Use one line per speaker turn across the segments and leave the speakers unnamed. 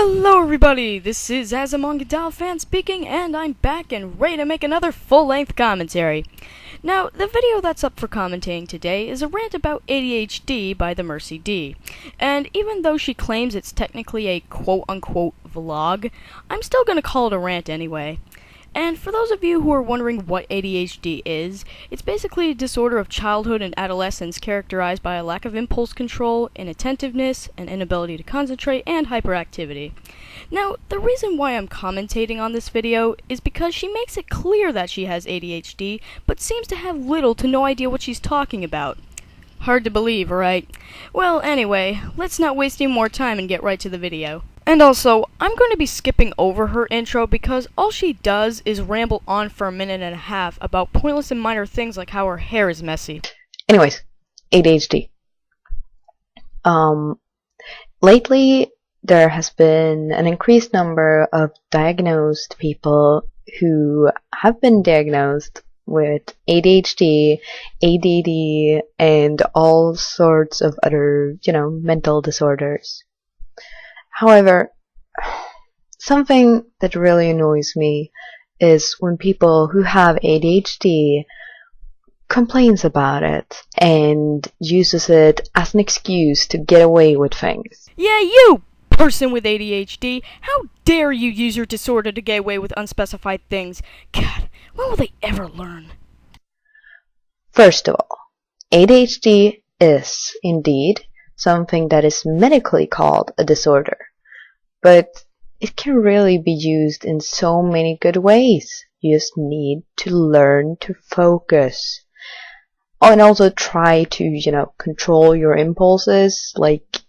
Hello everybody, this is AzumangaDiohFan speaking, and I'm back and ready to make another full-length commentary. Now, the video that's up for commentating today is a rant about ADHD by the Mercy D. And even though she claims it's technically a quote-unquote vlog, I'm still gonna call it a rant anyway. And for those of you who are wondering what ADHD is, it's basically a disorder of childhood and adolescence characterized by a lack of impulse control, inattentiveness, an inability to concentrate, and hyperactivity. Now, the reason why I'm commentating on this video is because she makes it clear that she has ADHD, but seems to have little to no idea what she's talking about. Hard to believe, right? Well, anyway, let's not waste any more time and get right to the video. And also, I'm going to be skipping over her intro because all she does is ramble on for a minute and a half about pointless and minor things like how her hair is messy.
Anyways, ADHD. Lately, there has been an increased number of diagnosed people who have been diagnosed with ADHD, ADD, and all sorts of other, mental disorders. However, something that really annoys me is when people who have ADHD complains about it and uses it as an excuse to get away with things.
Yeah, you person with ADHD, how dare you use your disorder to get away with unspecified things? God, when will they ever learn?
First of all, ADHD is indeed something that is medically called a disorder, but it can really be used in so many good ways. You just need to learn to focus. Oh, and also try to, control your impulses, like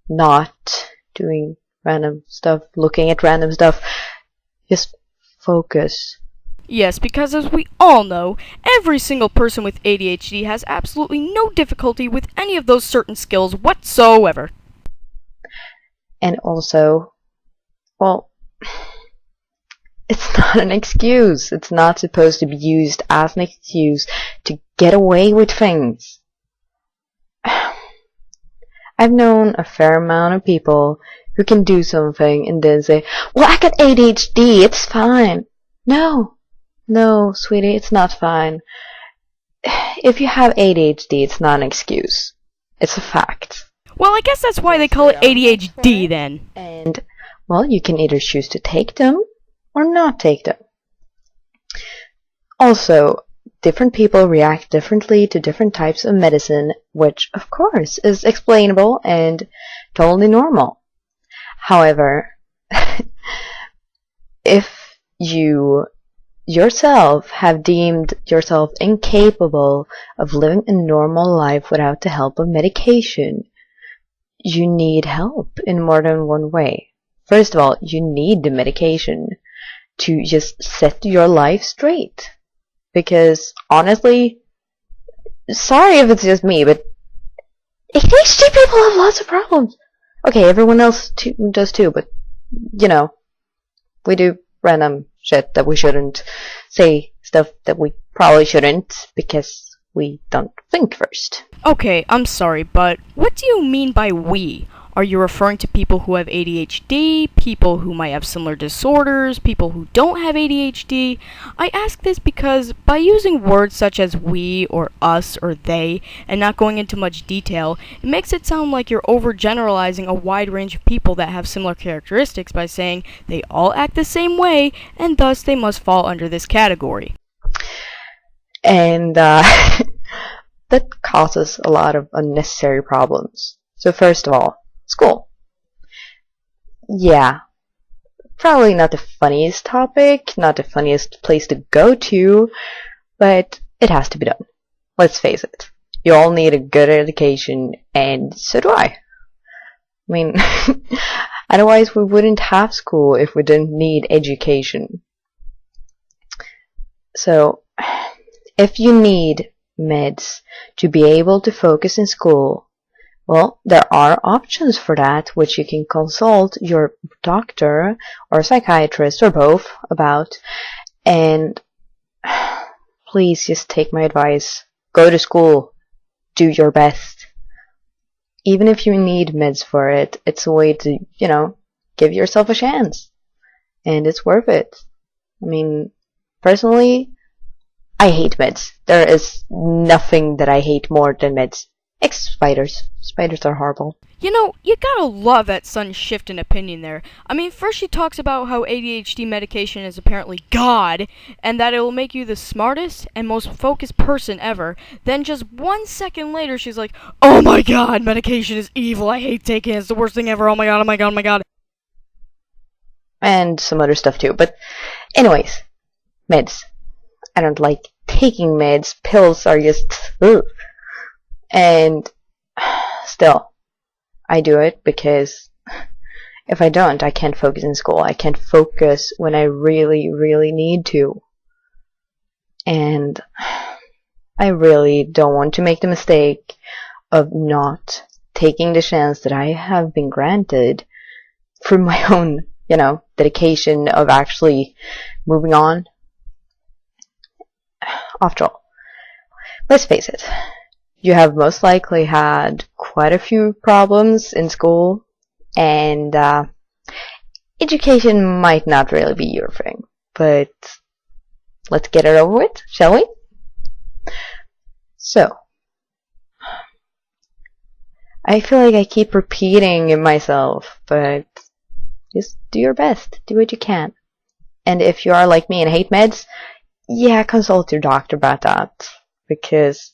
not doing random stuff, looking at random stuff. Just focus.
Yes, because as we all know, every single person with ADHD has absolutely no difficulty with any of those certain skills whatsoever.
And also, well, it's not an excuse. It's not supposed to be used as an excuse to get away with things. I've known a fair amount of people who can do something and then say, well, I got ADHD, it's fine. No, sweetie, it's not fine. If you have ADHD, it's not an excuse. It's a fact.
Well, I guess that's why they call it ADHD then.
And, well, you can either choose to take them or not take them. Also, different people react differently to different types of medicine, which, of course, is explainable and totally normal. However, if you yourself have deemed yourself incapable of living a normal life without the help of medication, you need help in more than one way. First of all, you need the medication to just set your life straight. Because, honestly, sorry if it's just me, but ADHD people have lots of problems. Okay, everyone else does too, but, we do random shit that we shouldn't, say stuff that we probably shouldn't, because we don't think first.
Okay, I'm sorry, but what do you mean by we? Are you referring to people who have ADHD, people who might have similar disorders, people who don't have ADHD? I ask this because by using words such as we or us or they and not going into much detail, it makes it sound like you're overgeneralizing a wide range of people that have similar characteristics by saying they all act the same way and thus they must fall under this category.
And that causes a lot of unnecessary problems. So first of all, school. Yeah, probably not the funniest topic, not the funniest place to go to, but it has to be done. Let's face it. You all need a good education, and so do I. I mean, otherwise we wouldn't have school if we didn't need education. So, if you need meds to be able to focus in school, well, there are options for that, which you can consult your doctor or psychiatrist or both about. And please just take my advice. Go to school. Do your best. Even if you need meds for it, it's a way to, give yourself a chance. And it's worth it. I mean, personally, I hate meds. There is nothing that I hate more than meds. Spiders. Spiders are horrible.
You know, you gotta love that sudden shift in opinion there. I mean, first she talks about how ADHD medication is apparently God, and that it will make you the smartest and most focused person ever. Then just 1 second later, she's like, oh my god, medication is evil, I hate taking it, it's the worst thing ever, oh my god, oh my god, oh my god.
And some other stuff too. But anyways, meds. I don't like taking meds. Pills are just... ugh. And still, I do it because if I don't, I can't focus in school. I can't focus when I really, really need to. And I really don't want to make the mistake of not taking the chance that I have been granted through my own, dedication of actually moving on. After all, let's face it. You have most likely had quite a few problems in school, and education might not really be your thing. But let's get it over with, shall we? So, I feel like I keep repeating myself, but just do your best. Do what you can. And if you are like me and hate meds, yeah, consult your doctor about that. Because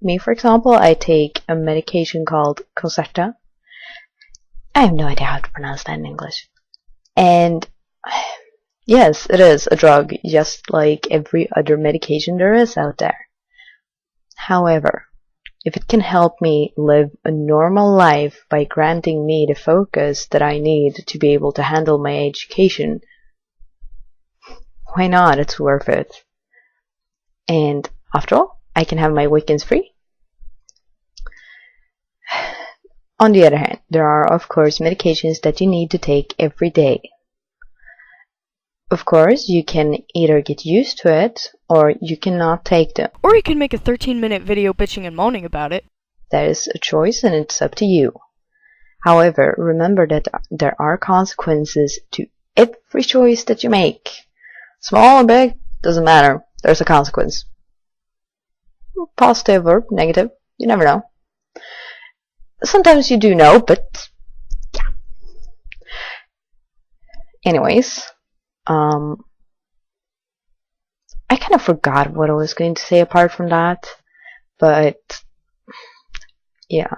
me, for example, I take a medication called Concerta. I have no idea how to pronounce that in English. And yes, it is a drug, just like every other medication there is out there. However, if it can help me live a normal life by granting me the focus that I need to be able to handle my education, why not? It's worth it. And after all, I can have my weekends free. On the other hand, there are, of course, medications that you need to take every day. Of course, you can either get used to it, or you cannot take them.
Or you can make a 13-minute video bitching and moaning about it.
That is a choice, and it's up to you. However, remember that there are consequences to every choice that you make. Small or big, doesn't matter. There's a consequence. Positive or negative, you never know. Sometimes you do know, but yeah. Anyways, I kind of forgot what I was going to say apart from that, but yeah.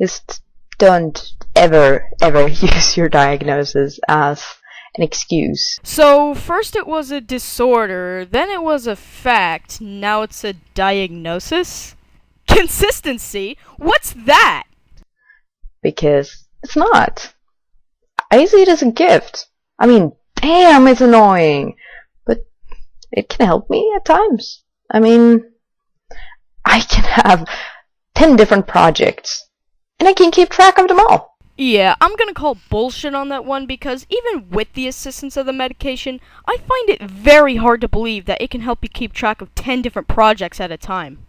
Just don't ever use your diagnosis as an excuse.
So, first it was a disorder, then it was a fact, now it's a diagnosis? Consistency? What's that?
Because it's not. I see it as a gift. I mean, damn, it's annoying. But it can help me at times. I mean, I can have 10 different projects, and I can keep track of them all.
Yeah, I'm gonna call bullshit on that one because even with the assistance of the medication, I find it very hard to believe that it can help you keep track of 10 different projects at a time.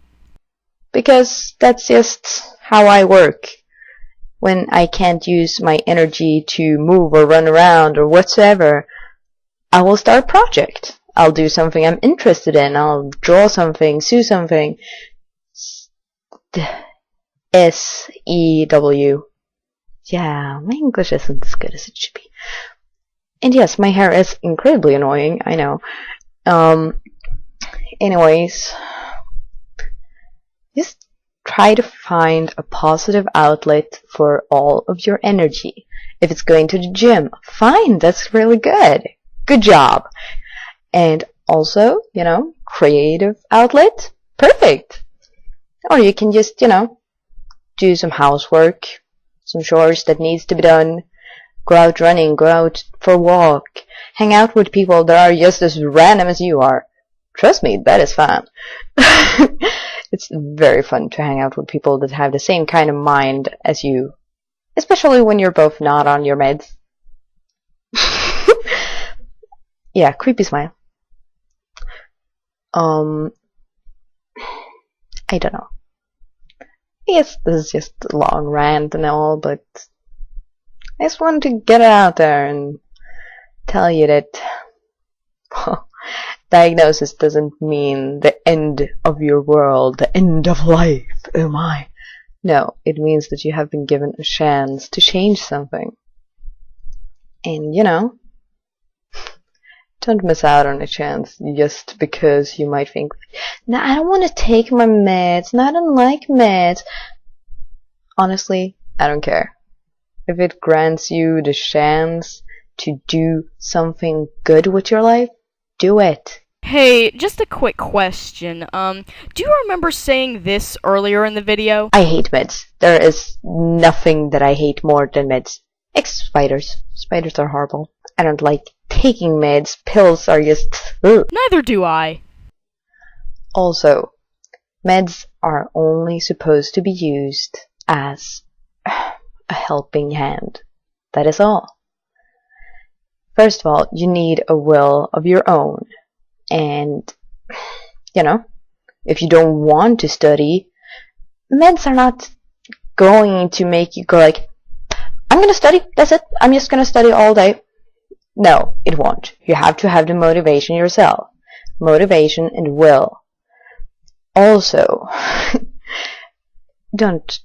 Because that's just how I work. When I can't use my energy to move or run around or whatsoever, I will start a project. I'll do something I'm interested in. I'll draw something, sew something. S-E-W. Yeah, my English isn't as good as it should be. And yes, my hair is incredibly annoying, I know. Anyways, just try to find a positive outlet for all of your energy. If it's going to the gym, fine, that's really good. Good job. And also, creative outlet, perfect. Or you can just, do some housework, some chores that needs to be done, go out running, go out for a walk, hang out with people that are just as random as you are. Trust me, that is fun. It's very fun to hang out with people that have the same kind of mind as you, especially when you're both not on your meds. Yeah, creepy smile. I don't know. I guess this is just a long rant and all, but I just wanted to get it out there and tell you that diagnosis doesn't mean the end of your world, the end of life. Oh my. No, it means that you have been given a chance to change something. And don't miss out on a chance just because you might think, no, I don't want to take my meds, no, I don't like meds. Honestly, I don't care. If it grants you the chance to do something good with your life, do it.
Hey, just a quick question. Do you remember saying this earlier in the video?
I hate meds. There is nothing that I hate more than meds. Spiders. Spiders are horrible. I don't like taking meds. Pills are just... ugh.
Neither do I.
Also, meds are only supposed to be used as a helping hand. That is all. First of all, you need a will of your own. And, if you don't want to study, meds are not going to make you go like, I'm going to study, that's it, I'm just going to study all day. No, it won't. You have to have the motivation yourself. Motivation and will. Also, don't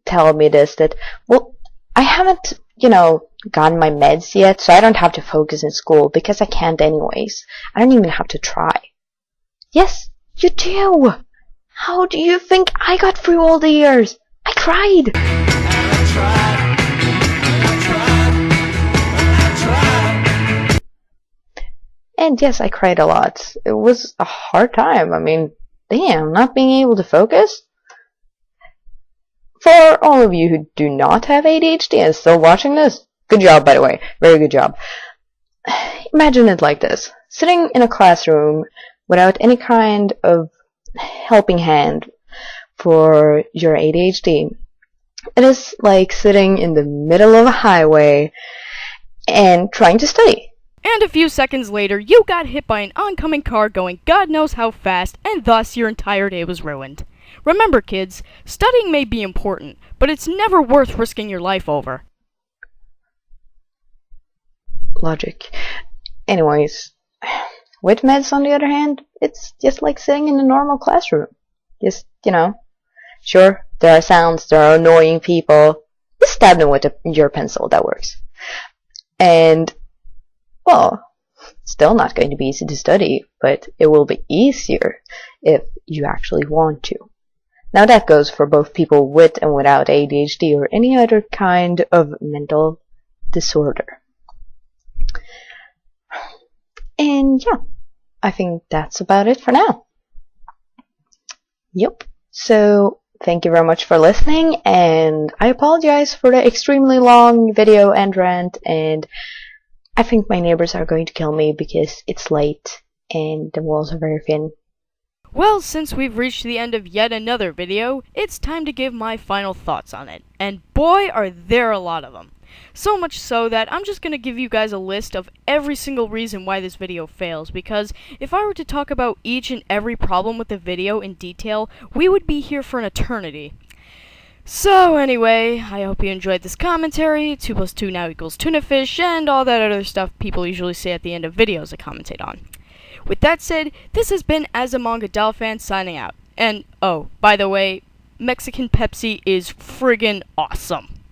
tell me this, that, well, I haven't, gotten my meds yet, so I don't have to focus in school, because I can't anyways. I don't even have to try. Yes, you do! How do you think I got through all the years? I cried! And yes, I cried a lot. It was a hard time. I mean, damn, not being able to focus? For all of you who do not have ADHD and still watching this, good job, by the way. Very good job. Imagine it like this. Sitting in a classroom without any kind of helping hand for your ADHD. It is like sitting in the middle of a highway and trying to study.
And a few seconds later, you got hit by an oncoming car going God knows how fast, and thus your entire day was ruined. Remember, kids, studying may be important, but it's never worth risking your life over.
Logic. Anyways, with meds, on the other hand, it's just like sitting in a normal classroom. Just, sure, there are sounds, there are annoying people. Just stab them with your pencil, that works. And, well, still not going to be easy to study, but it will be easier if you actually want to. Now that goes for both people with and without ADHD or any other kind of mental disorder. And yeah, I think that's about it for now. Yep. So, thank you very much for listening, and I apologize for the extremely long video and rant, and I think my neighbors are going to kill me because it's late and the walls are very thin.
Well, since we've reached the end of yet another video, it's time to give my final thoughts on it. And boy, are there a lot of them. So much so that I'm just going to give you guys a list of every single reason why this video fails, because if I were to talk about each and every problem with the video in detail, we would be here for an eternity. So anyway, I hope you enjoyed this commentary. 2 plus 2 now equals tuna fish, and all that other stuff people usually say at the end of videos I commentate on. With that said, this has been AzumangaDiohFan signing out. And, oh, by the way, Mexican Pepsi is friggin' awesome.